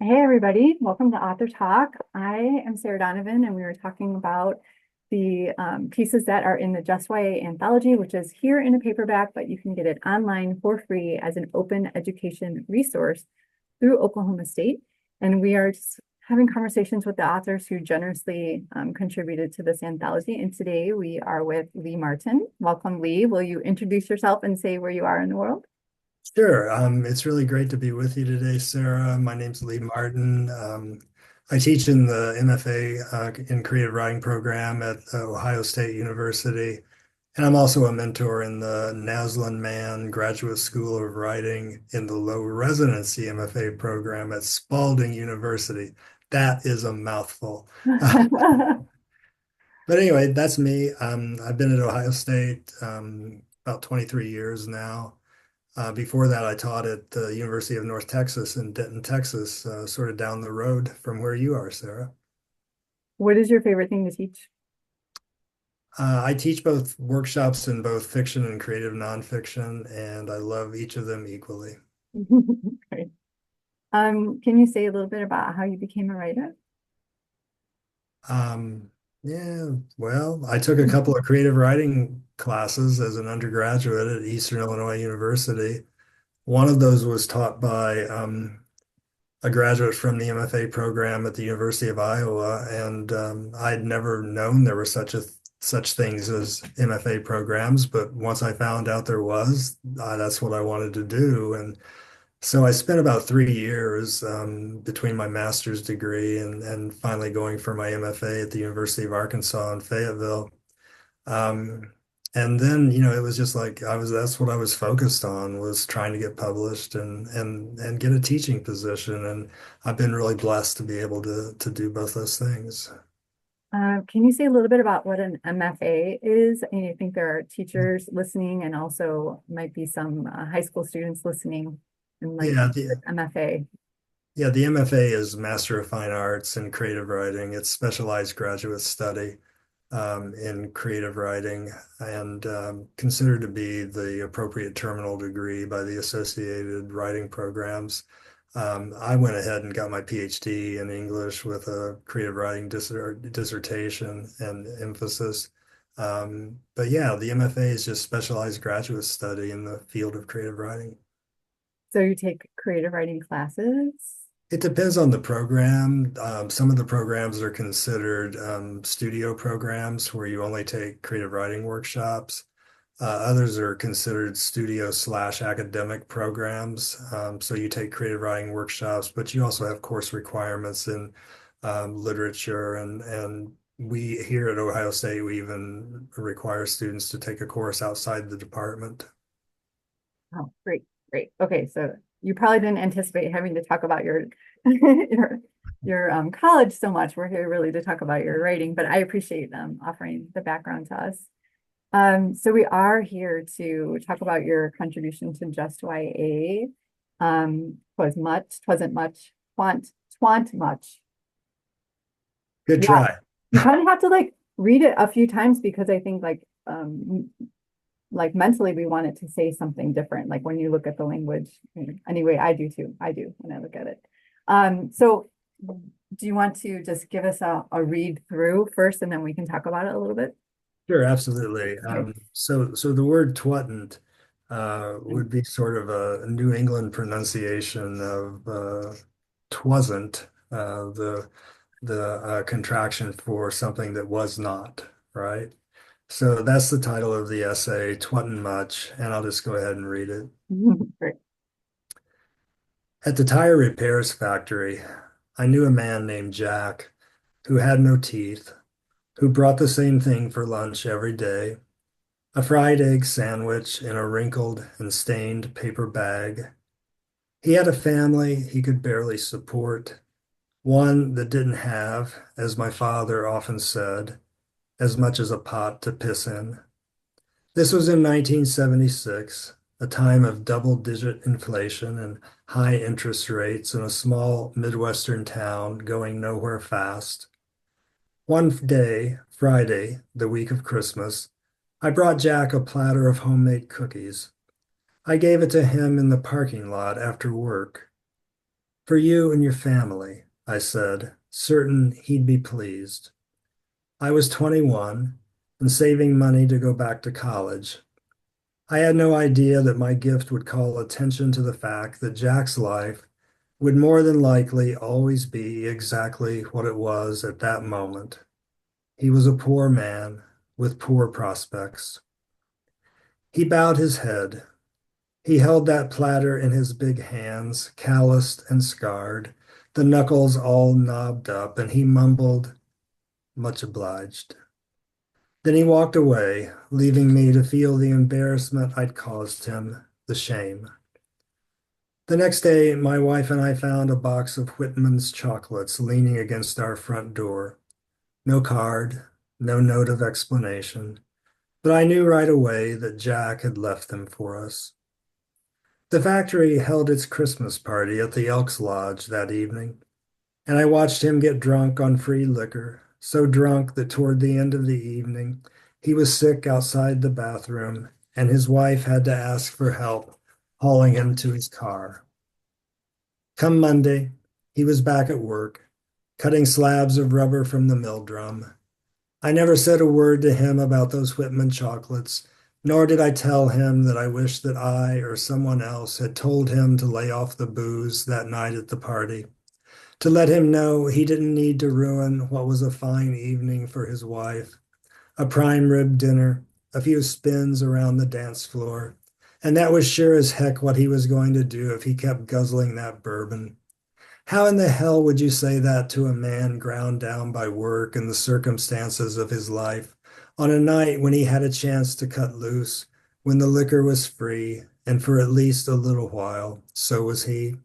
Hey everybody, welcome to Author Talk. I am Sarah Donovan, and we were talking about the pieces that are in the Just YA anthology, which is here in a paperback, but you can get it online for free as an open education resource through Oklahoma State. And we are just having conversations with the authors who generously contributed to this anthology. And today we are with Lee Martin. Welcome, Lee. Will you introduce yourself and say where you are in the world? Sure. It's really great to be with you today, Sarah. My name's Lee Martin. I teach in the MFA in Creative Writing program at Ohio State University, and I'm also a mentor in the Naslin Mann Graduate School of Writing in the low residency MFA program at Spalding University. That is a mouthful. But anyway, that's me. I've been at Ohio State about 23 years now. Before that, I taught at the University of North Texas in Denton, Texas, sort of down the road from where you are, Sarah. What is your favorite thing to teach? I teach both workshops in both fiction and creative nonfiction, and I love each of them equally. Great. Can you say a little bit about how you became a writer? Um, yeah, well, I took a couple of creative writing classes as an undergraduate at Eastern Illinois University. One of those was taught by a graduate from the MFA program at the University of Iowa, and I'd never known there were such things as MFA programs. But once I found out there was, that's what I wanted to do. And so I spent about 3 years between my master's degree and finally going for my MFA at the University of Arkansas in Fayetteville. Um, and then, it was just like that's what I was focused on was trying to get published and get a teaching position. And I've been really blessed to be able to do both those things. Can you say a little bit about what an MFA is? I think there are teachers listening and also might be some high school students listening and like Yeah, MFA. the MFA is Master of Fine Arts in Creative Writing. It's specialized graduate study in creative writing and considered to be the appropriate terminal degree by the associated writing programs. I went ahead and got my PhD in English with a creative writing dissertation and emphasis. But yeah, the MFA is just specialized graduate study in the field of creative writing. So you take creative writing classes? It depends on the program. Some of the programs are considered studio programs where you only take creative writing workshops. Others are considered studio slash academic programs. So you take creative writing workshops, but you also have course requirements in literature. And we here at Ohio State, we even require students to take a course outside the department. Oh, great, great. Okay, so you probably didn't anticipate having to talk about your your college so much. We're here really to talk about your writing, but I appreciate offering the background to us. So we are here to talk about your contribution to Just YA. Twasn't much, Twan't much. Good Yeah, try. you kind of have to like read it a few times because I think like mentally we want it to say something different. Like when you look at the language. Anyway, I do too. I do when I look at it. So do you want to just give us a read through first and then we can talk about it a little bit? Sure, absolutely. Okay. So the word twatn't would be sort of a New England pronunciation of twasn't, the contraction for something that was not, right? So that's the title of the essay, Twan't Much, and I'll just go ahead and read it. Great. At the tire repairs factory, I knew a man named Jack who had no teeth, who brought the same thing for lunch every day. A fried egg sandwich in a wrinkled and stained paper bag. He had a family he could barely support, one that didn't have, as my father often said, as much as a pot to piss in. This was in 1976, a time of double-digit inflation and high interest rates in a small Midwestern town going nowhere fast. One day, Friday, the week of Christmas, I brought Jack a platter of homemade cookies. I gave it to him in the parking lot after work. For you and your family, I said, certain he'd be pleased. I was 21 and saving money to go back to college. I had no idea that my gift would call attention to the fact that Jack's life would more than likely always be exactly what it was at that moment. He was a poor man with poor prospects. He bowed his head. He held that platter in his big hands, calloused and scarred, the knuckles all knobbed up, and he mumbled, "Much obliged." Then he walked away, leaving me to feel the embarrassment I'd caused him, the shame. The next day, my wife and I found a box of Whitman's chocolates leaning against our front door. No card, no note of explanation, but I knew right away that Jack had left them for us. The factory held its Christmas party at the Elks Lodge that evening, and I watched him get drunk on free liquor, so drunk that toward the end of the evening, he was sick outside the bathroom, and his wife had to ask for help hauling him to his car. Come Monday, he was back at work, cutting slabs of rubber from the mill drum. I never said a word to him about those Whitman chocolates, nor did I tell him that I wished that I or someone else had told him to lay off the booze that night at the party, to let him know he didn't need to ruin what was a fine evening for his wife, a prime rib dinner, a few spins around the dance floor, and that was sure as heck what he was going to do if he kept guzzling that bourbon. How in the hell would you say that to a man ground down by work and the circumstances of his life on a night when he had a chance to cut loose, when the liquor was free, and for at least a little while, so was he?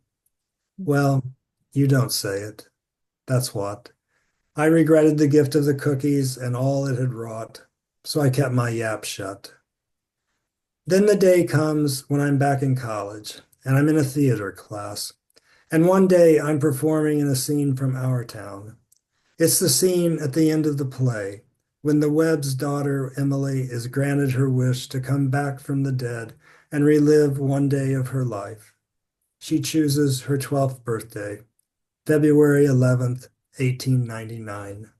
Well, you don't say it. That's what. I regretted the gift of the cookies and all it had wrought, so I kept my yap shut. Then the day comes when I'm back in college and I'm in a theater class. And one day I'm performing in a scene from our town. It's the scene at the end of the play when the Webb's daughter, Emily, is granted her wish to come back from the dead and relive one day of her life. She chooses her 12th birthday, February 11th, 1899.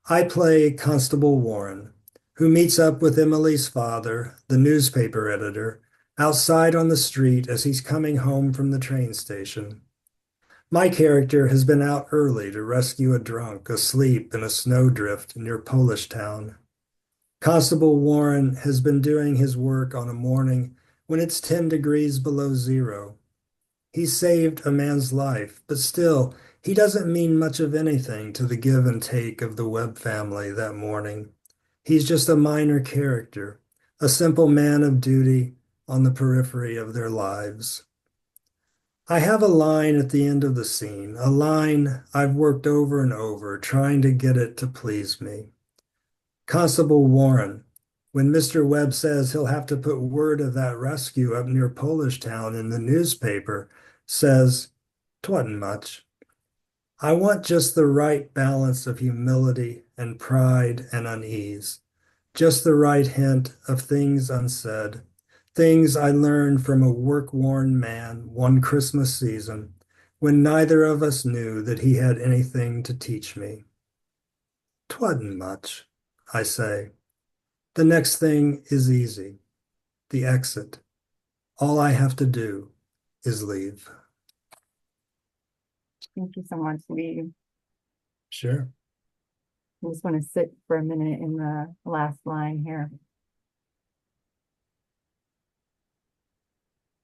I play Constable Warren, who meets up with Emily's father, the newspaper editor, outside on the street as he's coming home from the train station. My character has been out early to rescue a drunk asleep in a snowdrift near Polish Town. Constable Warren has been doing his work on a morning when it's 10 degrees below zero. He saved a man's life, but still, he doesn't mean much of anything to the give and take of the Webb family that morning. He's just a minor character, a simple man of duty on the periphery of their lives. I have a line at the end of the scene, a line I've worked over and over, trying to get it to please me. Constable Warren, when Mr. Webb says he'll have to put word of that rescue up near Polish Town in the newspaper, says, "'Twan't much." I want just the right balance of humility and pride and unease, just the right hint of things unsaid, things I learned from a work-worn man one Christmas season when neither of us knew that he had anything to teach me. "'Twa'n't much," I say. The next thing is easy, the exit. All I have to do is leave. Thank you so much, Lee. Sure. I just want to sit for a minute in the last line here.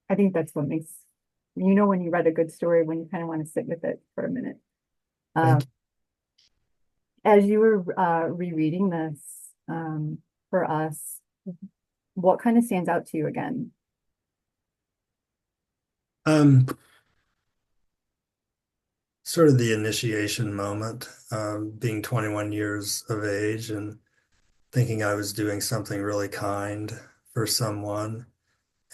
I think that's what makes, when you read a good story, when you kind of want to sit with it for a minute. Thank you. As you were rereading this for us, what kind of stands out to you again? Sort of the initiation moment, being 21 years of age and thinking I was doing something really kind for someone,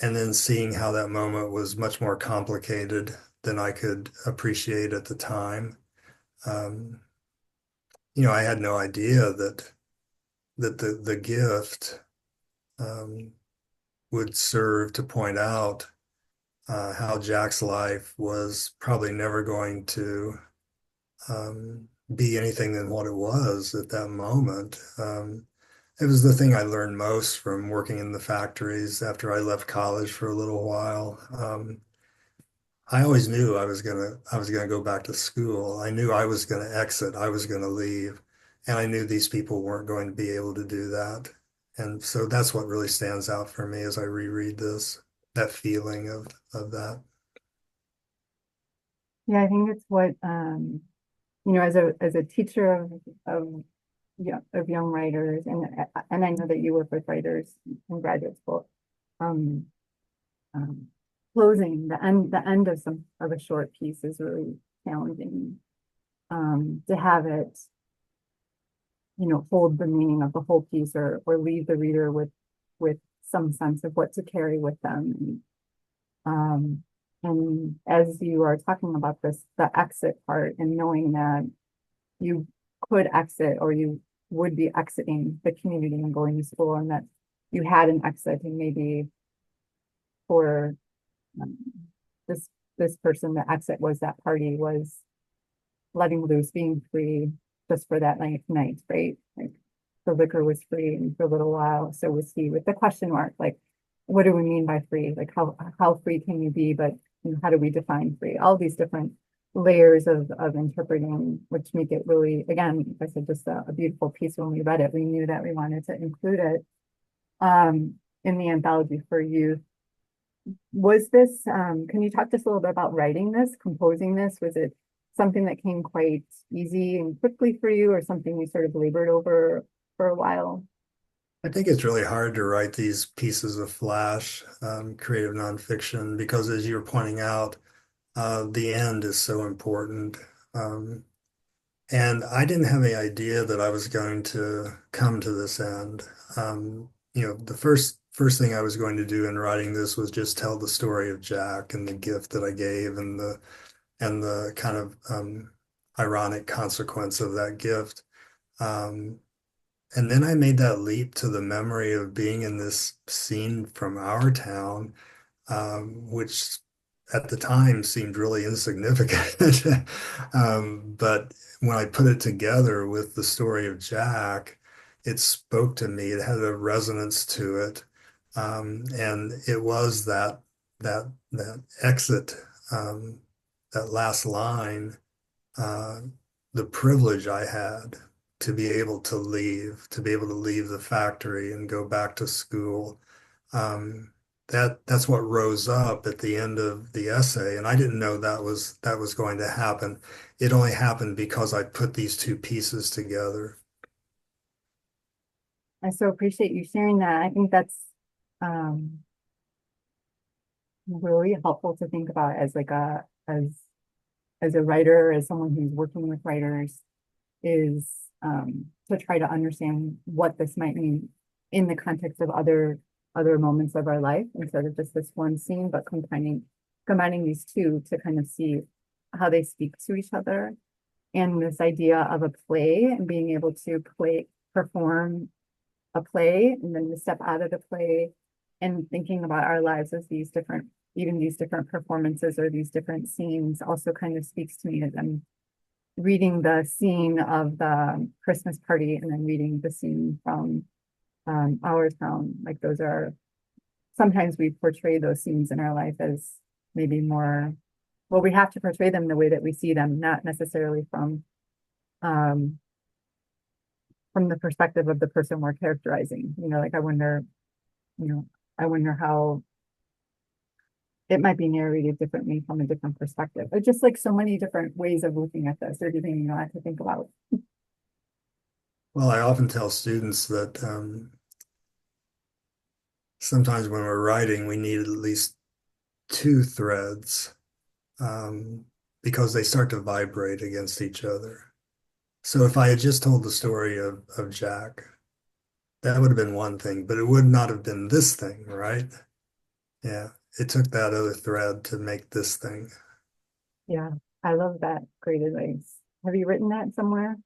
and then seeing how that moment was much more complicated than I could appreciate at the time. Um, I had no idea that the gift would serve to point out how Jack's life was probably never going to be anything than what it was at that moment. It was the thing I learned most from working in the factories after I left college for a little while. I always knew I was gonna go back to school. I knew I was gonna exit, I was gonna leave, and I knew these people weren't going to be able to do that. And so that's what really stands out for me as I reread this, that feeling of that. Yeah, I think it's what as a teacher of yeah, of young writers, and I know that you work with writers in graduate school. Um, um, Closing the end of a short piece is really challenging. To have it, hold the meaning of the whole piece, or leave the reader with some sense of what to carry with them. Um, and as you are talking about this, the exit part, and knowing that you could exit, or you would be exiting the community and going to school, and that you had an exit, and maybe for um, this this person, the exit was that party was letting loose, being free just for that night, right? Like the liquor was free, and for a little while, so was he, with the question mark, like, what do we mean by free? Like how free can you be? But how do we define free? All these different layers of interpreting, which make it really, again, like I said, just a beautiful piece. When we read it, we knew that we wanted to include it in the anthology for youth. Was this, can you talk to us a little bit about writing this, composing this? Was it something that came quite easy and quickly for you, or something you sort of labored over for a while? I think it's really hard to write these pieces of flash, creative nonfiction, because as you're pointing out, the end is so important. Um, and I didn't have any idea that I was going to come to this end. The first thing I was going to do in writing this was just tell the story of Jack and the gift that I gave, and the kind of ironic consequence of that gift. Um, and then I made that leap to the memory of being in this scene from our town, which at the time seemed really insignificant. But when I put it together with the story of Jack, it spoke to me. It had a resonance to it. And it was that exit, that last line, uh, the privilege I had to be able to leave the factory and go back to school. Um, that's what rose up at the end of the essay, and I didn't know that was going to happen. It only happened because I put these two pieces together. I so appreciate you sharing that. I think that's um, really helpful to think about as like as a writer, as someone who's working with writers, is to try to understand what this might mean in the context of other moments of our life, instead of just this one scene, but combining these two to kind of see how they speak to each other. And this idea of a play, and being able to perform a play, and then to step out of the play, and thinking about our lives as even these different performances, or these different scenes, also kind of speaks to me as I'm reading the scene of the Christmas party, and then reading the scene from our town. Like, those are, sometimes we portray those scenes in our life as maybe more, well, we have to portray them the way that we see them, not necessarily um, from the perspective of the person we're characterizing. Like, you know, I wonder how it might be narrated differently from a different perspective. But just like so many different ways of looking at this, or giving you a lot to think about. Well, I often tell students that sometimes when we're writing, we need at least two threads, um, because they start to vibrate against each other. So if I had just told the story of Jack, that would have been one thing, but it would not have been this thing, right? Yeah, it took that other thread to make this thing. Yeah, I love that. Great advice. Have you written that somewhere?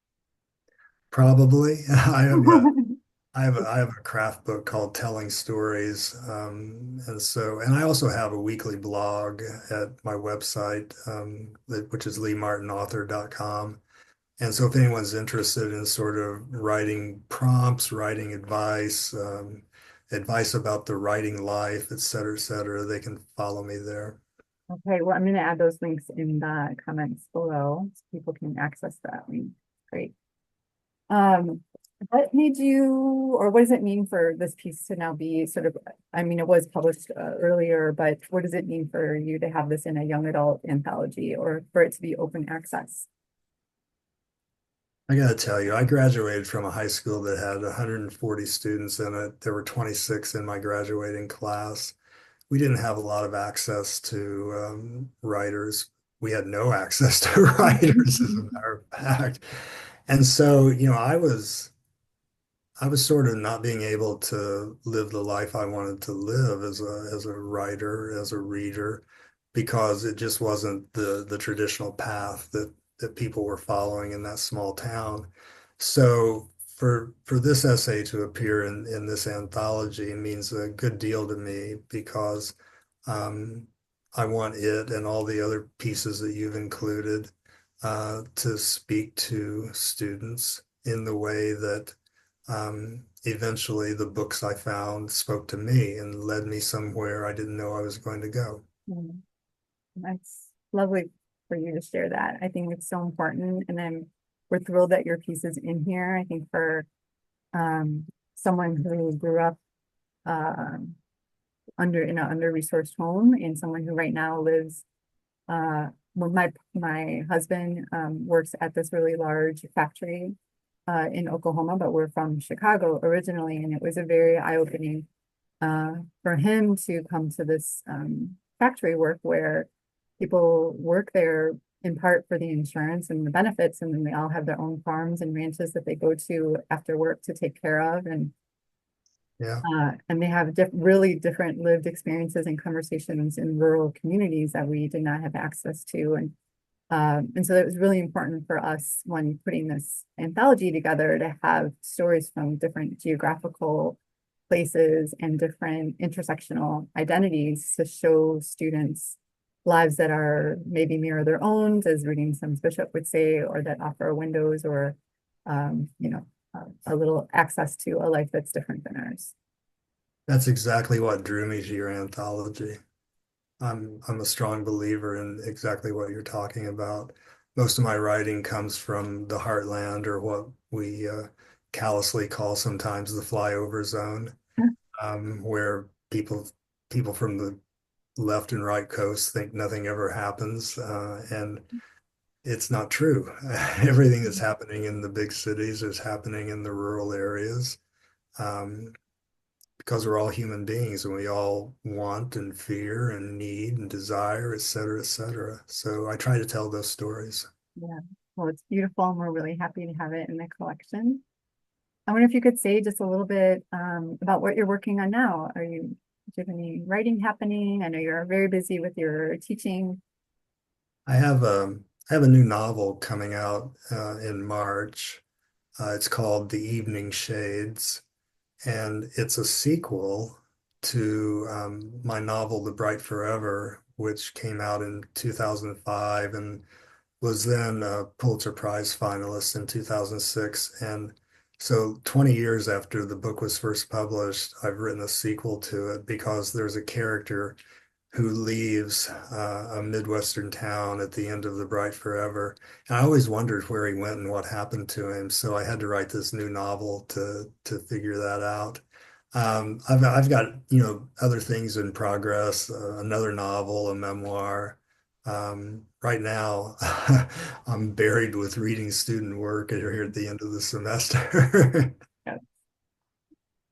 Probably. I have, yeah, I have a craft book called Telling Stories, and I also have a weekly blog at my website, which is leemartinauthor.com. And so if anyone's interested in sort of writing prompts, writing advice, advice about the writing life, et cetera, they can follow me there. Okay, well, I'm going to add those links in the comments below so people can access that link. Great. Um, what made you, or what does it mean for this piece to now be sort of, I mean, it was published earlier, but what does it mean for you to have this in a young adult anthology or for it to be open access? I got to tell you, I graduated from a high school that had 140 students in it. There were 26 in my graduating class. We didn't have a lot of access to writers. We had no access to writers, as a matter of fact. And so, I was sort of not being able to live the life I wanted to live as a writer, as a reader, because it just wasn't the traditional path that people were following in that small town. So for this essay to appear in this anthology means a good deal to me because um, I want it and all the other pieces that you've included to speak to students in the way that eventually the books I found spoke to me and led me somewhere I didn't know I was going to go. Mm, that's lovely for you to share that. I think it's so important, and we're thrilled that your piece is in here. I think for um, someone who grew up um, in an under-resourced home and someone who right now lives well, my husband works at this really large factory in Oklahoma, but we're from Chicago originally, and it was a very eye-opening for him to come to this factory work where people work there in part for the insurance and the benefits, and then they all have their own farms and ranches that they go to after work to take care of, Yeah, and they have really different lived experiences and conversations in rural communities that we did not have access to. And so it was really important for us when putting this anthology together to have stories from different geographical places and different intersectional identities to show students lives that are maybe mirror their own, as Reading Sims Bishop would say, or that offer windows or, you know, a little access to a life that's different than ours. that's exactly what drew me to your anthology. I'm a strong believer in exactly what you're talking about. Most of my writing comes from the heartland, or what we callously call sometimes the flyover zone, where people from the left and right coast think nothing ever happens, and it's not true. Everything that's happening in the big cities is happening in the rural areas. Um, because we're all human beings and we all want and fear and need and desire, et cetera, et cetera. So I try to tell those stories. Yeah, well, it's beautiful, and we're really happy to have it in the collection. I wonder if you could say just a little bit about what you're working on now. Do you have any writing happening? I know you're very busy with your teaching. I have I have a new novel coming out in March. It's called The Evening Shades, and it's a sequel to my novel The Bright Forever, which came out in 2005 and was then a Pulitzer Prize finalist in 2006. And so 20 years after the book was first published, I've written a sequel to it because there's a character who leaves a Midwestern town at the end of The Bright Forever. And I always wondered where he went and what happened to him. So I had to write this new novel to figure that out. I've got, other things in progress, another novel, a memoir. Right now, I'm buried with reading student work here at the end of the semester. Yeah.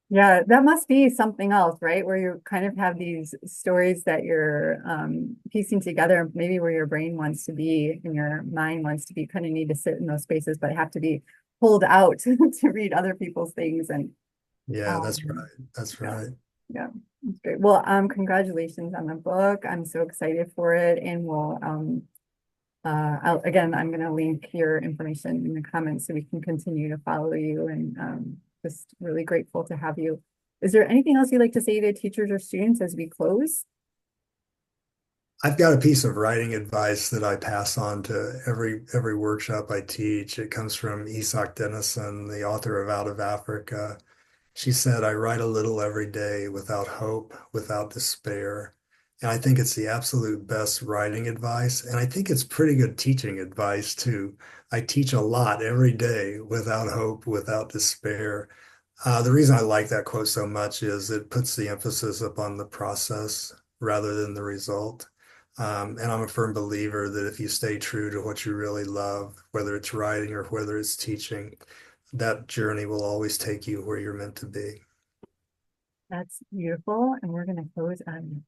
Yeah, that must be something else, right? Where you kind of have these stories that you're piecing together, maybe where your brain wants to be and your mind wants to be, kind of need to sit in those spaces, but have to be pulled out to read other people's things. And Yeah, that's um, right. That's yeah, right. yeah, that's great. Well, congratulations on the book. I'm so excited for it, and again, I'm going to link your information in the comments so we can continue to follow you and just really grateful to have you. Is there anything else you'd like to say to teachers or students as we close? I've got a piece of writing advice that I pass on to every workshop I teach. It comes from Isak Dinesen, the author of Out of Africa. She said, I write a little every day without hope, without despair. And I think it's the absolute best writing advice. And I think it's pretty good teaching advice too. I teach a lot every day without hope, without despair. The reason I like that quote so much is it puts the emphasis upon the process rather than the result. And I'm a firm believer that if you stay true to what you really love, whether it's writing or whether it's teaching, that journey will always take you where you're meant to be. That's beautiful. And we're going to close on